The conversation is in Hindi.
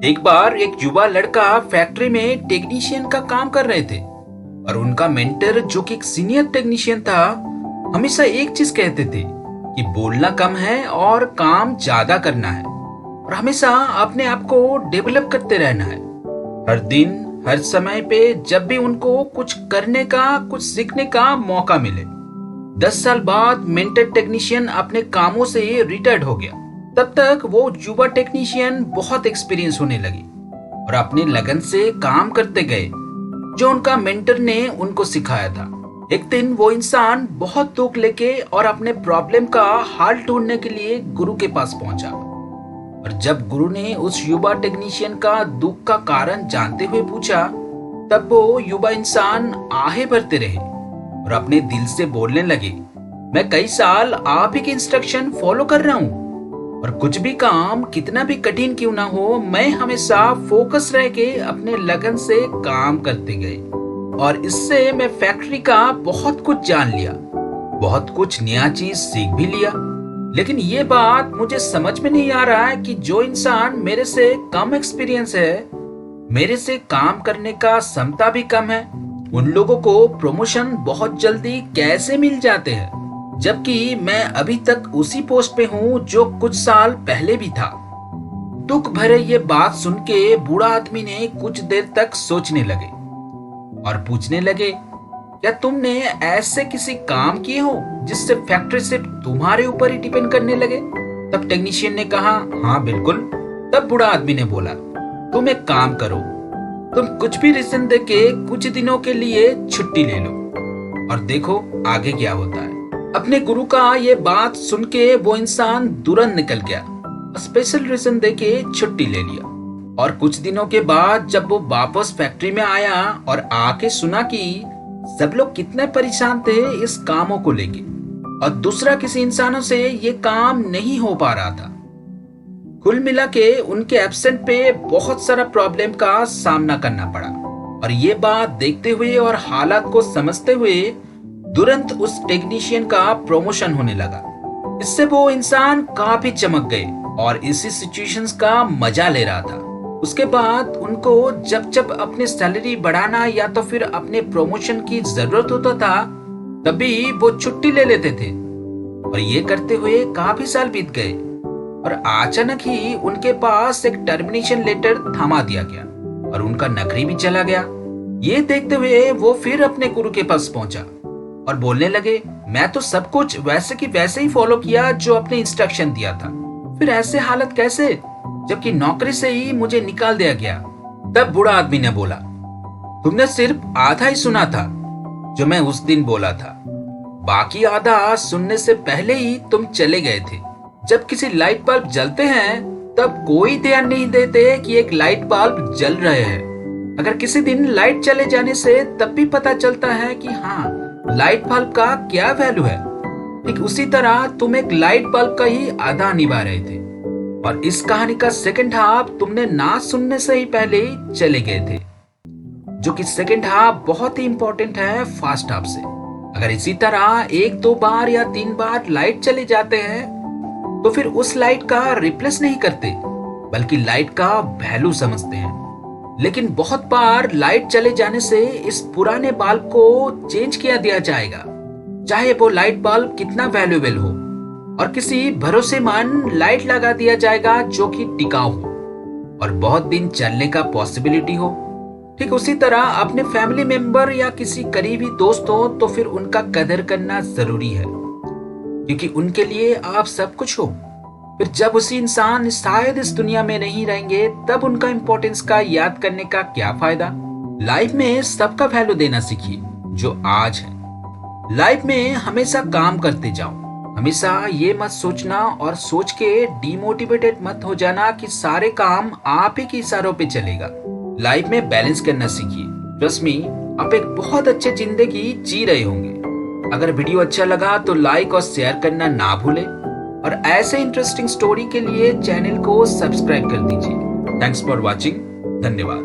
एक बार एक युवा लड़का फैक्ट्री में टेक्नीशियन का काम कर रहे थे और उनका मेंटर जो कि एक सीनियर टेक्नीशियन था हमेशा एक चीज कहते थे कि बोलना कम है और काम ज्यादा करना है और हमेशा अपने आप को डेवलप करते रहना है। हर दिन हर समय पे जब भी उनको कुछ करने का कुछ सीखने का मौका मिले। 10 साल बाद मेंटर टेक्नीशियन अपने कामों से रिटायर्ड हो गया। तब तक वो युवा टेक्नीशियन बहुत एक्सपीरियंस होने लगे और अपने लगन से काम करते गए जो उनका मेंटर ने उनको सिखाया था। एक दिन वो इंसान बहुत दुख लेके और अपने प्रॉब्लम का हल ढूंढने के लिए गुरु के पास पहुंचा और जब गुरु ने उस युवा टेक्नीशियन का दुख का कारण जानते हुए पूछा तब वो युवा इंसान आहें भरते रहे और अपने दिल से बोलने लगे, मैं कई साल आप ही के इंस्ट्रक्शन फॉलो कर रहा हूँ और कुछ भी काम कितना भी कठिन क्यों ना हो मैं हमेशा फोकस रह के अपने लगन से काम करते गए और इससे मैं फैक्ट्री का बहुत कुछ जान लिया, बहुत कुछ नया चीज सीख भी लिया। लेकिन ये बात मुझे समझ में नहीं आ रहा है कि जो इंसान मेरे से कम एक्सपीरियंस है, मेरे से काम करने का क्षमता भी कम है, उन लोगों को प्रमोशन बहुत जल्दी कैसे मिल जाते हैं जबकि मैं अभी तक उसी पोस्ट पे हूँ जो कुछ साल पहले भी था। दुख भरे ये बात सुन के बूढ़ा आदमी ने कुछ देर तक सोचने लगे और पूछने लगे, क्या तुमने ऐसे किसी काम किए हो जिससे फैक्ट्री सिर्फ तुम्हारे ऊपर ही डिपेंड करने लगे? तब टेक्नीशियन ने कहा, हाँ बिल्कुल। तब बूढ़ा आदमी ने बोला, तुम एक काम करो, तुम कुछ भी रीजन देके कुछ दिनों के लिए छुट्टी ले लो और देखो आगे क्या होता है। अपने गुरु का ये बात सुन के वो इंसान तुरंत निकल गया, स्पेशल रीजन देके छुट्टी ले लिया और कुछ दिनों के बाद जब वो वापस फैक्ट्री में आया और आके सुना कि सब लोग कितने परेशान थे इस कामों को लेके और दूसरा किसी इंसानों से ये काम नहीं हो पा रहा था। कुल मिला के उनके एब्सेंट पे बहुत सारा प्रॉब्लम का सामना करना पड़ा और ये बात देखते हुए और हालात को समझते हुए तुरंत उस टेक्नीशियन का प्रमोशन होने लगा। इससे वो इंसान काफी चमक गए और इसी सिचुएशंस का मजा ले रहा था। उसके बाद उनको जब जब अपनी सैलरी बढ़ाना या तो फिर अपने प्रमोशन की जरूरत होता था तभी वो छुट्टी ले लेते थे और ये करते हुए काफी साल बीत गए और अचानक ही उनके पास एक टर्मिनेशन लेटर थमा दिया गया और उनका नौकरी भी चला गया। ये देखते हुए वो फिर अपने गुरु के पास पहुंचा और बोलने लगे, मैं तो सब कुछ वैसे की वैसे ही फॉलो किया जो अपने इंस्ट्रक्शन दिया था, फिर ऐसे हालत कैसे जबकि नौकरी से ही मुझे निकाल दिया गया। तब बूढ़ा आदमी ने बोला, तुमने सिर्फ आधा ही सुना था जो मैं उस दिन बोला था, बाकी आधा सुनने से पहले ही तुम चले गए थे। जब किसी लाइट बल्ब जलते हैं तब कोई ध्यान नहीं देते कि एक लाइट बल्ब जल रहे हैं। अगर किसी दिन लाइट चले जाने से तब भी पता चलता है कि हाँ लाइट बल्ब का क्या वैल्यू है, ठीक उसी तरह तुम एक लाइट बल्ब का ही आधा निभा रहे थे और इस कहानी का सेकंड हाफ तुमने ना सुनने से ही पहले ही चले गए थे, जो कि सेकंड हाफ बहुत ही इंपॉर्टेंट है फर्स्ट हाफ से। अगर इसी तरह 1-2 बार या 3 बार लाइट चले जाते हैं तो फिर उस लाइट का रिप्लेस नहीं करते बल्कि लाइट का वैल्यू समझते हैं। लेकिन बहुत बार लाइट चले जाने से इस पुराने बल्ब को चेंज किया दिया जाएगा, चाहे वो लाइट बल्ब कितना वैल्यूएबल हो, और किसी भरोसेमंद लाइट लगा दिया जाएगा जो कि टिकाऊ हो और बहुत दिन चलने का पॉसिबिलिटी हो। ठीक उसी तरह अपने फैमिली मेंबर या किसी करीबी दोस्त हो तो फिर उनका कदर करना जरूरी है क्योंकि उनके लिए आप सब कुछ हो। फिर जब उसी इंसान शायद इस दुनिया में नहीं रहेंगे तब उनका इंपॉर्टेंस का याद करने का क्या फायदा। लाइफ में सबका वैल्यू देना सीखिए जो आज है। लाइफ में हमेशा काम करते जाओ, हमेशा ये मत सोचना और सोच के डिमोटिवेटेड मत हो जाना कि सारे काम आप ही के इशारों पे चलेगा। लाइफ में बैलेंस करना सीखिए। ट्रस्ट मी, आप एक बहुत अच्छी जिंदगी जी रहे होंगे। अगर वीडियो अच्छा लगा तो लाइक और शेयर करना ना भूलें और ऐसे इंटरेस्टिंग स्टोरी के लिए चैनल को सब्सक्राइब कर दीजिए। Thanks for watching. धन्यवाद।